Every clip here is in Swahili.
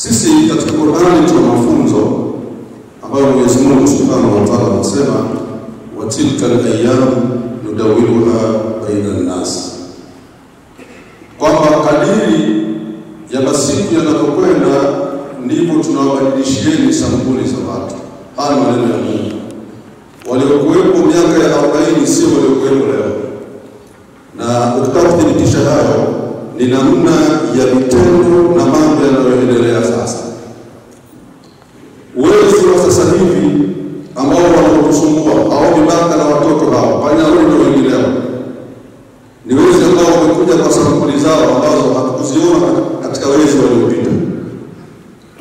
Sisi katika Qur'ani tuna mafunzo ambayo Mwenyezi Mungu Subhanahu wa Ta'ala anasema wa tilka al-ayyam nudawiluha baina an-nas, kwamba kadiri ya masiku yanapokwenda ndipo tunawabadilishieni sampuli za watu. Haya maneno ya Mungu. Waliokuwepo miaka ya 40 sio waliokuwepo leo. Na ukitaka kudhibitisha hayo ni namna ya vitendo na mambo yanayoendelea sasa. Uwezo wa sasa hivi ambao wanaotusumbua au vibaka na watoto hao panyarudi na wengineo ni wezi ambao wamekuja kwa sampuli zao ambazo hatukuziona katika wezi waliopita.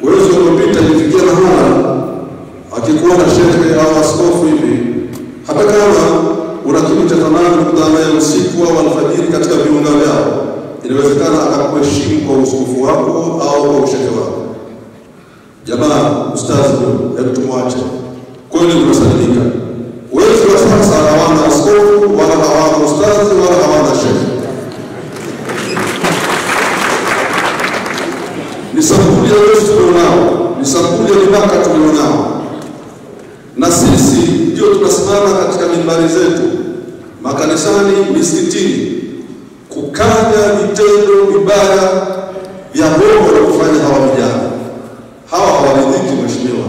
Wezi waliopita ikifikia mahala akikuwa na shehe au askofu hivi, hata kama unakimita thamani mkutana ya usiku au alfajiri katika viunga vyao, inawezekana akakuheshimu kwa uskofu wako au kwa ushehe wako. Jamaa, ustazi, hebu tumwache. Kweli unasalimika. Wezi wa sasa hawana askofu, wala hawana ustazi, wala hawana shehe. Ni sampuli ya wezi tulionao, ni sampuli ya vibaka tulionao. Na sisi ndio tunasimama katika mimbari zetu, makanisani, misikitini, kukanya vitendo vibaya vya bongo na kufanya hawa vijana. Hawa hawaridhiki mheshimiwa.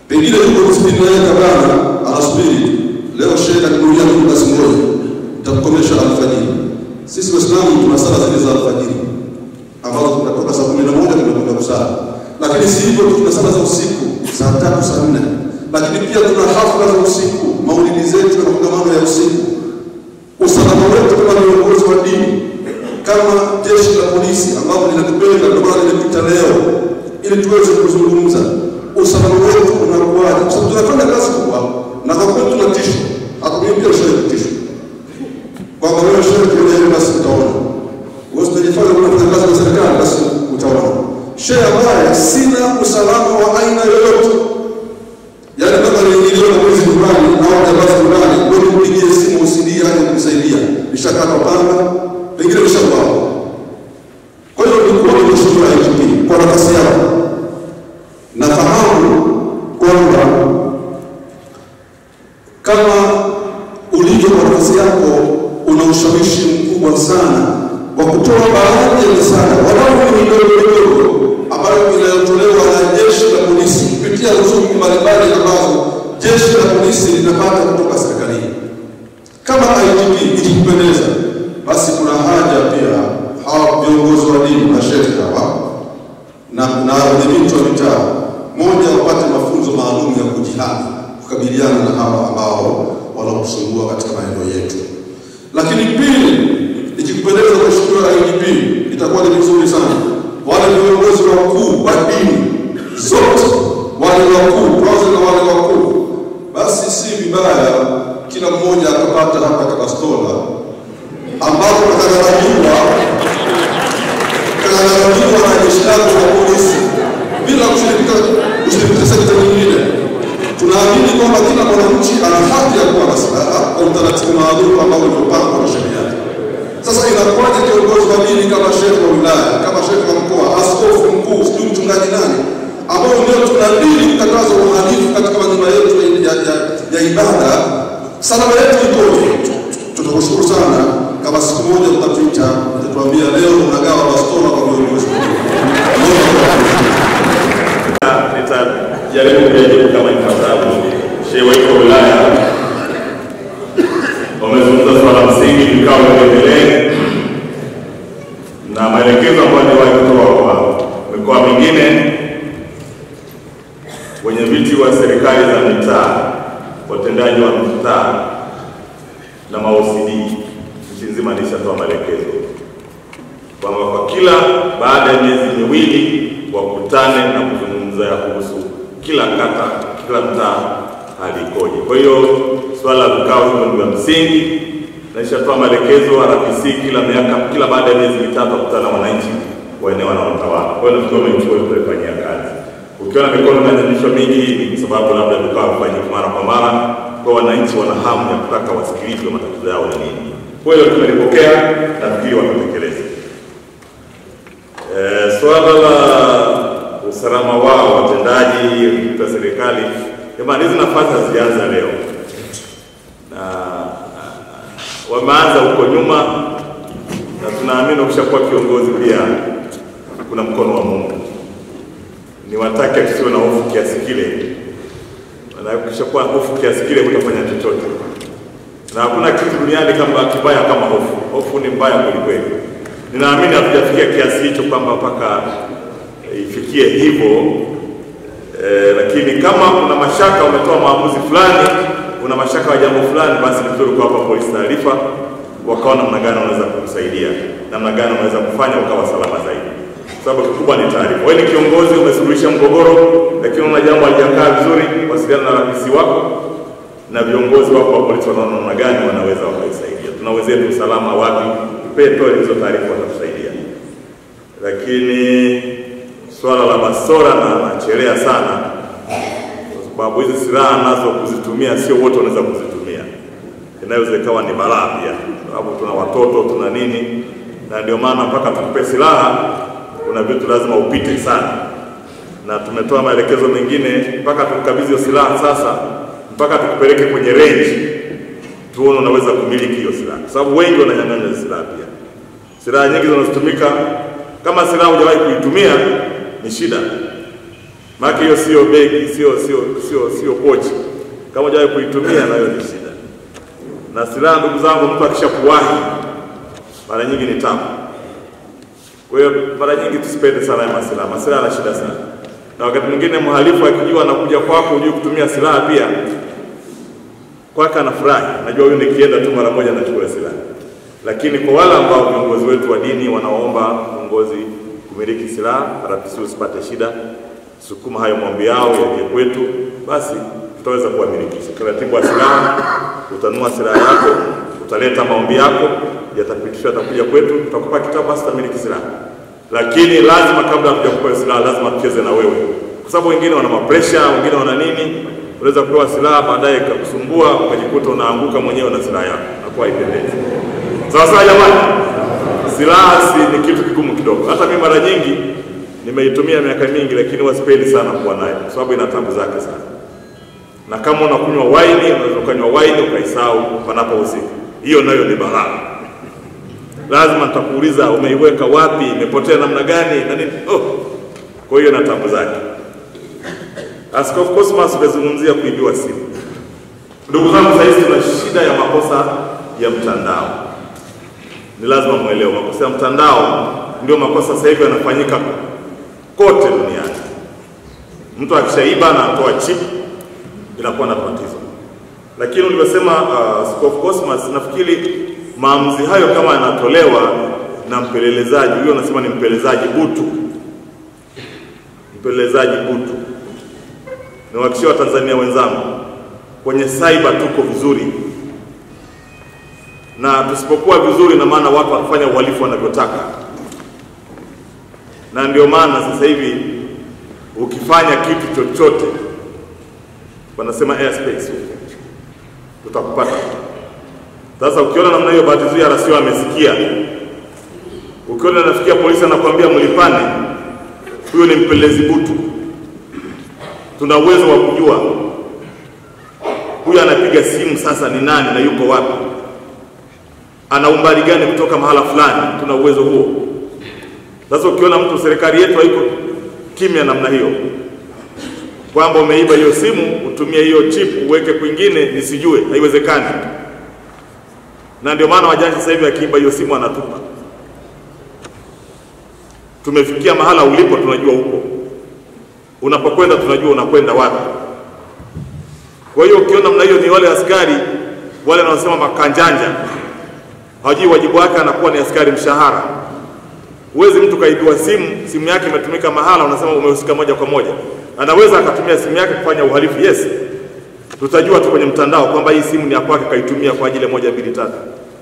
Pengine yuko msikitini naye kabana, anasubiri. Leo shehe akinuia mtu basi ngoja, nitakukomesha alfajiri. Sisi Waislamu tuna sala zile za alfajiri, ambazo tunatoka saa 11 tunakwenda kusali. Lakini si hivyo, tuna sala za usiku, saa 3, saa 4. Lakini pia tuna hafla za usiku, maulidi zetu na kongamano ya usiku. Usalama wetu kama viongozi wa dini, kama jeshi la polisi ambao linatupenda ndio maana limepita leo ili tuweze kuzungumza. Usalama wetu unakuwaje? Kwa sababu tunafanya kazi kubwa na kwa kweli tunatisha. Hakuambia shehe kutisha. Kwa maana shehe tunaelewa basi utaona. Wewe unajifanya unafanya kazi na serikali basi utaona. Shehe ambaye sina usalama wa aina yoyote. Yaani kama niingilio na mwezi fulani au jamaa fulani, wewe mpigie simu usidia hadi kumsaidia. Nishakata panga, pengine nishakwao. Kwa hiyo ni kwa mshukuru IGP kwa nafasi yako. Nafahamu kwamba kama ulivyo kwa nafasi yako una ushawishi mkubwa sana wa kutoa baadhi ya misaada walau ni midogo ambayo inayotolewa na jeshi la polisi kupitia ruzuku mbalimbali ambazo jeshi la polisi linapata kutoka serikalini. Kama IGP ikikupendeza, basi kuna haja pia hawa viongozi wa dini na shehe hawa na wadhibiti wa mitaa moja wapate mafunzo maalum ya kujihami kukabiliana na hawa ambao wanaosumbua katika maeneo yetu. Lakini pili, ikikupendeza kushukuru IGP, itakuwa ni vizuri sana wale viongozi wakuu wa dini zote, wale wakuu kwanza na wale wakuu, basi si vibaya kila mmoja akapata hapa kabastola ambapo atakadhaniwa na jeshi la polisi bila kushirikisha sekta nyingine. Tunaamini kwamba kila mwananchi ana haki ya kuwa na silaha kwa utaratibu maalum ambao uliopangwa na sheria. Sasa inakuwaje kiongozi wa dini kama shehe wa wilaya, kama shehe wa mkoa, askofu mkuu, sijui mchungaji nani, ambao ndio tunadili kukataza uhalifu katika majumba yetu ya ibada, salama yetu ikoje? Tutakushukuru sana kama siku moja utapita utatuambia leo unagawa bastola kwa viongozi. Nitajaribu kujibu kama ifuatavyo. Shehe wa wilaya wamezungumza swala msingi, vikao vinaendelea na maelekezo ambayo niwahi kutoa kwa mikoa mingine, wenye viti wa serikali za mitaa, watendaji wa mitaa na ma-OCD nchi nzima nishatoa maelekezo kwamba kwa kila baada ya miezi miwili wakutane na kuzungumza ya kuhusu kila kata, kila mtaa hali ikoje. Kwa hiyo swala la vikao hivyo ni msingi na nishatoa maelekezo RPC kila baada ya miezi mitatu kukutana na wananchi wa eneo wanaotawala. Kwa hiyo ndio tumechukua kufanyia kazi. Ukiona mikono inanyanyishwa mingi ni kwa sababu labda vikao vifanyike mara kwa mara, kwa wananchi wana hamu ya kutaka wasikilizwe matatizo yao ni nini. Kwa hiyo tumelipokea na fikiri watatekeleza. Swala la serikali, jamani, hizi nafasi hazianza leo, na wameanza huko nyuma, na tunaamini ukishakuwa kiongozi pia kuna mkono wa Mungu. Niwatake tusiwe na hofu kiasi kile, na ukishakuwa hofu kiasi kile hutafanya chochote, na hakuna kitu duniani kama kibaya kama hofu. Hofu ni mbaya kweli. Ninaamini hatujafikia kiasi hicho kwamba mpaka ifikie hivyo, lakini kama una mashaka, umetoa maamuzi fulani, una mashaka wa jambo fulani, basi ni vizuri kuwapa polisi taarifa, wakaona namna gani wanaweza kukusaidia, namna gani wanaweza kufanya ukawa salama zaidi. Sababu kikubwa ni taarifa. Wewe ni kiongozi, umesuluhisha mgogoro, lakini una jambo halijakaa vizuri, wasiliana na rais wako na viongozi wako wa polisi, wanaona namna gani wanaweza kukusaidia. Tuna wenzetu usalama wapi, toa hizo taarifa, watakusaidia. Lakini swala la basora na nachelea sana, kwa sababu hizi silaha nazo kuzitumia sio wote wanaweza kuzitumia. Inaweza ikawa ni balaa pia, sababu tuna watoto, tuna nini, na ndio maana mpaka tukupe silaha kuna vitu lazima upite sana, na tumetoa maelekezo mengine mpaka tukabidhi hiyo silaha sasa, mpaka tukupeleke kwenye range tuone unaweza kumiliki hiyo silaha, kwa sababu wengi wananyang'anya silaha pia. Silaha nyingi zinazotumika, kama silaha hujawahi kuitumia ni shida. Maana hiyo sio begi, sio pochi. Kama hujawahi kuitumia nayo ni shida. Na silaha, ndugu zangu, mtu akishakuwahi mara nyingi ni tamu. Kwa hiyo mara nyingi tusipende sana ya masilaha. Masilaha yana shida sana. Na wakati mwingine mhalifu akijua anakuja kwako hujui kutumia silaha pia, kwake anafurahi. Najua huyu nikienda tu mara moja nachukua silaha. Lakini kwa wale ambao viongozi wetu wa dini wanaomba viongozi kumiliki silaha, RPC usipate shida, sukuma hayo maombi yao yaje kwetu, basi tutaweza kuwamilikisha. Taratibu wa silaha, utanunua silaha yako, utaleta maombi yako, yatapitishwa, yatakuja kwetu, tutakupa kitabu, basi utamiliki silaha. Lakini lazima kabla hatujakupa silaha lazima tucheze na wewe. Kwa sababu wengine wana mapresha, wengine wana nini, unaweza kupewa silaha baadaye ikakusumbua, ukajikuta unaanguka mwenyewe na silaha yako. Hakuwa haipendezi. Sawa jamani, silaha ni kitu kigumu kidogo. Hata mimi mara nyingi nimeitumia miaka mingi, lakini wasipendi sana kuwa nayo kwa sababu ina tabu zake sana. Na kama unakunywa wine, unaweza kunywa wine ukaisahau panapohusika. Hiyo nayo ni balaa. Lazima nitakuuliza umeiweka wapi, imepotea namna gani na nini. Kwa hiyo ina tabu zake. Askofu Cosmas amezungumzia kuibiwa simu. Ndugu zangu, sasa hivi tuna shida ya makosa ya mtandao. Ni lazima muelewe makosa ya mtandao ndio makosa sasa hivi yanafanyika kote duniani. Mtu akishaiba na atoa chip inakuwa na tatizo. Lakini ulivyosema Askofu Cosmas, nafikiri maamuzi hayo kama yanatolewa na mpelelezaji, huyo anasema ni mpelelezaji butu. Mpelelezaji butu. Niwahakikishie Watanzania wenzangu, kwenye cyber tuko vizuri. Na tusipokuwa vizuri na maana watu wanafanya uhalifu wanavyotaka. Na ndio maana sasa hivi ukifanya kitu chochote wanasema airspace tutakupata. Sasa ukiona namna hiyo, bahati nzuri RCO amesikia. Ukiona nafikia polisi anakuambia mlipane, huyo ni mpelelezi butu. Tuna uwezo wa kujua huyu anapiga simu sasa ni nani na yuko wapi, ana umbali gani kutoka mahala fulani. Tuna uwezo huo. Sasa ukiona mtu, serikali yetu haiko kimya namna hiyo, kwamba umeiba hiyo simu, utumie hiyo chip uweke kwingine nisijue, haiwezekani. Na ndio maana wajanja sasa hivi akiiba hiyo simu anatupa. Tumefikia mahala ulipo tunajua huko, unapokwenda tunajua unakwenda wapi. Kwa hiyo ukiona namna hiyo, ni wale askari wale wanaosema makanjanja, hajui wajibu wake, anakuwa ni askari mshahara. Uwezi mtu kaibiwa simu yake imetumika mahala, unasema umehusika moja kwa moja. Anaweza akatumia simu yake kufanya uhalifu, yes. Tutajua tu kwenye mtandao kwamba hii simu ni ya kwake, kaitumia kwa ajili 1 2 3.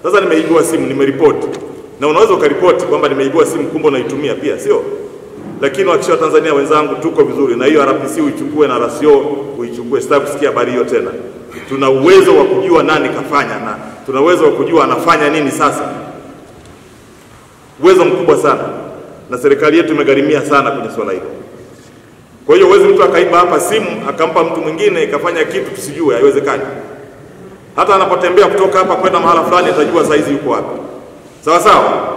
Sasa nimeibiwa simu, nimeripoti. Na unaweza ukaripoti kwamba nimeibiwa simu, kumbe unaitumia pia, sio? Lakini wakisha Tanzania wenzangu, tuko vizuri. Na hiyo RPC uichukue na RCO uichukue, sitaki kusikia habari hiyo tena. Tuna uwezo wa kujua nani kafanya, na tuna uwezo wa kujua anafanya nini sasa. Uwezo mkubwa sana. Na serikali yetu imegharimia sana kwenye swala hilo. Kwa hiyo huwezi mtu akaiba hapa simu akampa mtu mwingine ikafanya kitu tusijue, haiwezekani. Hata anapotembea kutoka hapa kwenda mahala fulani atajua saizi yuko wapi. Sawa sawa?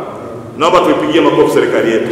Naomba tuipigie makofi serikali yetu.